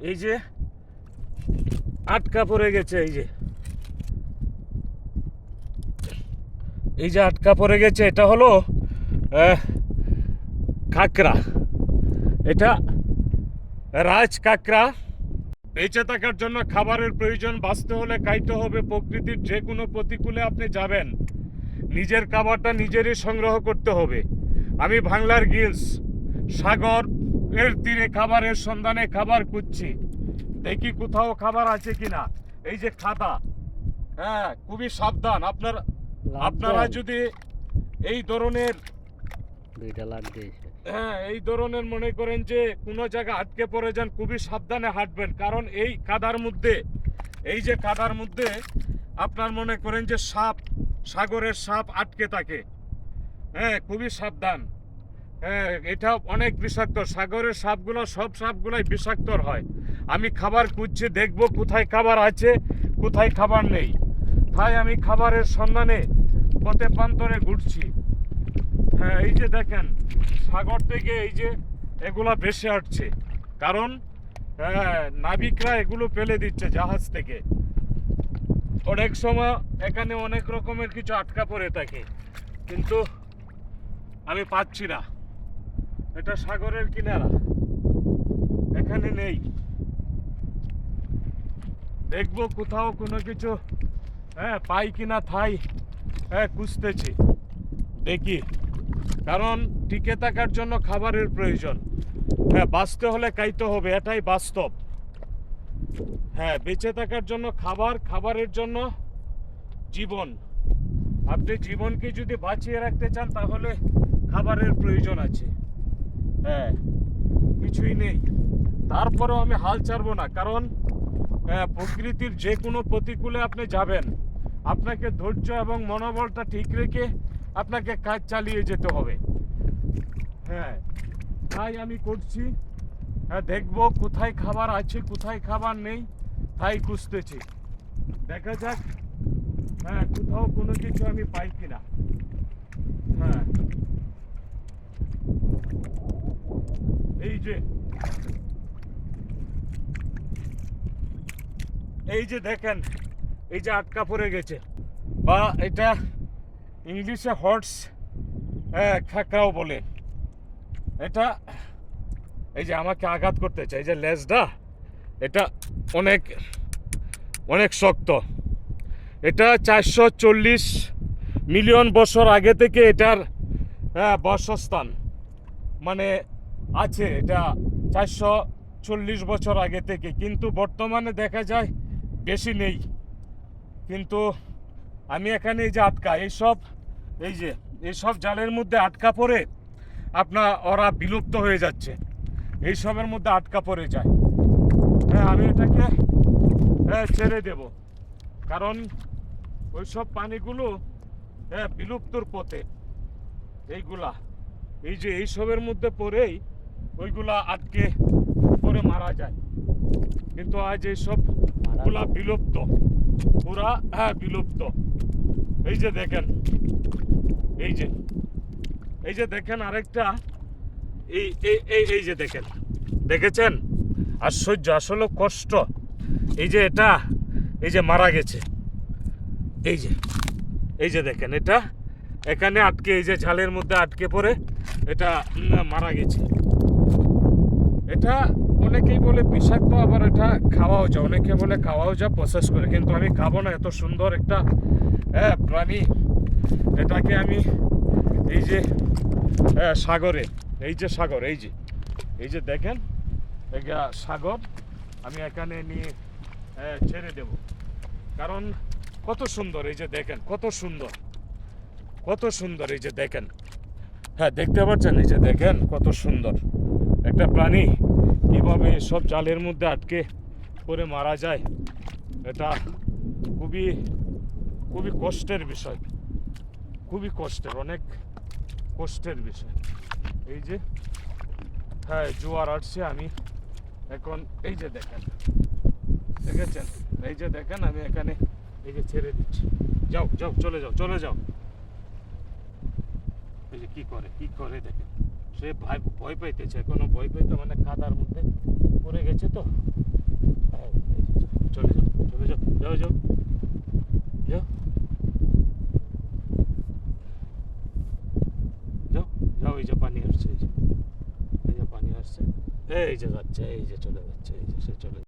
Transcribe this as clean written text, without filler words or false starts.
এই যে আটকা পড়ে গেছে, এই যে আটকা পড়ে গেছে। এটা হলো কাঁকড়া, এটা রাজ কাঁকড়া। বেঁচে থাকার জন্য খাবারের প্রয়োজন, বাঁচতে হলে খাইতে হবে। প্রকৃতির যে কোনো প্রতিকূলে আপনি যাবেন, নিজের খাবারটা নিজেরই সংগ্রহ করতে হবে। আমি বাংলার গিলস সাগর এর তীরে খাবারের সন্ধানে খাবার খুঁজছি, দেখি কোথাও খাবার আছে কিনা। এই যে খাদা, হ্যাঁ খুবই সাবধান। আপনারা যদি এই ধরনের হ্যাঁ এই ধরনের মনে করেন যে কোনো জায়গায় আটকে পড়ে যান, খুবই সাবধানে হাঁটবেন। কারণ এই কাদার মধ্যে, এই যে কাদার মধ্যে আপনার মনে করেন যে সাপ, সাগরের সাপ আটকে থাকে। হ্যাঁ খুবই সাবধান। হ্যাঁ এটা অনেক বিষাক্ত। সাগরের সাপগুলো, সব সাপগুলাই বিষাক্ত হয়। আমি খাবার খুঁজছি, দেখব কোথায় খাবার আছে, কোথায় খাবার নেই। তাই আমি খাবারের সন্ধানে পথে প্রান্তরে ঘুরছি। হ্যাঁ এই যে দেখেন, সাগর থেকে এই যে এগুলা ভেসে আসছে, কারণ নাবিকরা এগুলো ফেলে দিচ্ছে জাহাজ থেকে। অনেক সময় এখানে অনেক রকমের কিছু আটকা পড়ে থাকে, কিন্তু আমি পাচ্ছি না। এটা সাগরের কিনারা, এখানে নেই। দেখবো কোথাও কোনো কিছু পাই কিনা, থাই খুঁজতেছি, দেখি। কারণ টিকে থাকার জন্য খাবারের প্রয়োজন। হ্যাঁ বাঁচতে হলে খাইতে হবে, এটাই বাস্তব। হ্যাঁ বেঁচে থাকার জন্য খাবার, খাবারের জন্য জীবন। আপনি জীবনকে যদি বাঁচিয়ে রাখতে চান তাহলে খাবারের প্রয়োজন আছে। হ্যাঁ কিছুই নেই, তারপরেও আমি হাল ছাড়বো না। কারণ প্রকৃতির যে কোনো প্রতিকূলে আপনি যাবেন, আপনাকে ধৈর্য এবং মনোবলটা ঠিক রেখে আপনাকে কাজ চালিয়ে যেতে হবে। হ্যাঁ তাই আমি করছি। হ্যাঁ দেখবো কোথায় খাবার আছে, কোথায় খাবার নেই, তাই খুঁজতেছি। দেখা যাক কোথাও কোনো কিছু আমি পাই কিনা। হ্যাঁ এই যে দেখেন, এই যে আটকা পড়ে গেছে, বা এটা ইংলিশে হর্স খাকরাও বলে। এটা এই যে আমাকে আঘাত করতে চাই, এই যে লেজটা, এটা অনেক অনেক শক্ত। এটা 440 মিলিয়ন বছর আগে থেকে এটার বাসস্থান মানে আছে। এটা 440 বছর আগে থেকে, কিন্তু বর্তমানে দেখা যায় বেশি নেই। কিন্তু আমি এখানে এই যে আটকা, এইসব জালের মধ্যে আটকা পড়ে ওরা বিলুপ্ত হয়ে যাচ্ছে, এইসবের মধ্যে আটকা পড়ে যায়। হ্যাঁ আমি এটাকে ছেড়ে দেব, কারণ ওইসব প্রাণীগুলো বিলুপ্তর পথে। এইসবের মধ্যে পড়েই ওইগুলা আটকে পড়ে মারা যায়। কিন্তু আজ এইসবগুলা বিলুপ্ত, পুরা বিলুপ্ত। এই যে দেখেন, এই যে দেখেন আরেকটা, এই যে দেখেন, দেখেছেন? আশ্চর্য, আসলে কষ্ট। এই যে এটা, এই যে মারা গেছে, এই যে দেখেন, এটা এখানে আটকে, এই যে ঝালের মধ্যে আটকে পড়ে এটা মারা গেছে। এটা অনেকেই বলে বিষাক্ত, আবার এটা খাওয়াও যায়, অনেকে বলে খাওয়াও যায় প্রসেস করে, কিন্তু আমি খাবো না। এত সুন্দর একটা প্রাণী, এটাকে আমি এই যে সাগরে, এই যে সাগর, এই যে দেখেন এটা সাগর, আমি এখানে নিয়ে ছেড়ে দেব। কারণ কত সুন্দর, এই যে দেখেন কত সুন্দর, কত সুন্দর। এই যে দেখেন, হ্যাঁ দেখতে পাচ্ছেন, এই যে দেখেন কত সুন্দর একটা প্রাণী, কিভাবে সব জালের মধ্যে আটকে পড়ে মারা যায়। এটা খুবই খুবই কষ্টের বিষয়, খুবই কষ্টের, অনেক কষ্টের বিষয়। এই যে হ্যাঁ জোয়ার আসছে, আমি এখন এই যে দেখেন, দেখেছেন? এই যে দেখেন, আমি এখানে এই যে ছেড়ে দিচ্ছি। যাও যাও, চলে যাও, চলে যাও। এই যে কি করে দেখেন, সে ভয় পাইতেছে, এখনো ভয় পাইতে, মানে কাদার মধ্যে পড়ে গেছে তো। চলে যাও, চলে যাও, যাও যাও যাও যাও যাও। এই যে পানি আসছে, এই যে পানি আসছে, এই যে যাচ্ছে, এই যে চলে যাচ্ছে, এই যে সে চলে